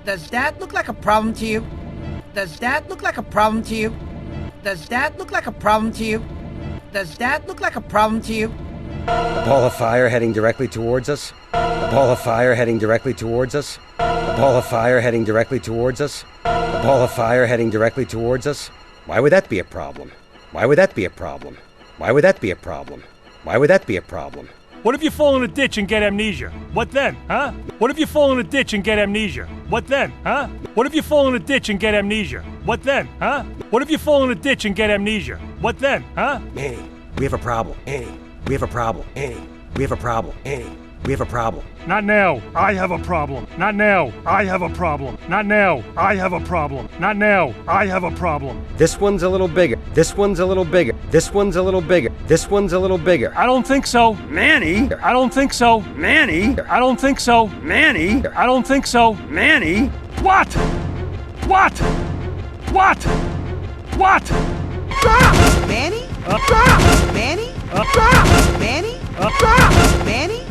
Does that look like a problem to you? Does that look like a problem to you? Does that look like a problem to you? Does that look like a problem to you? A ball of fire heading directly towards us. A ball of fire heading directly towards us. A ball of fire heading directly towards us. A ball of fire heading directly towards us. Why would that be a problem? Why would that be a problem? Why would that be a problem? Why would that be a problem? What if you fall in a ditch and get amnesia? What then, huh? What if you fall in a ditch and get amnesia? What then, huh? What if you fall in a ditch and get amnesia? What then, huh? What if you fall in a ditch and get amnesia? What then, huh? Annie, we have a problem. Annie, we have a problem. Annie, we have a problem. Annie, we have a problem. Not now. I have a problem. Not now. I have a problem. Not now. I have a problem. Not now. I have a problem. This one's a little bigger. This one's a little bigger. This one's a little bigger. This one's a little bigger. I don't think so. Manny! I don't think so. Manny! I don't think so. Manny! I don't think so. Manny! What? What? What? What? Manny? Stop! Manny? Stop! Manny? Stop! Manny?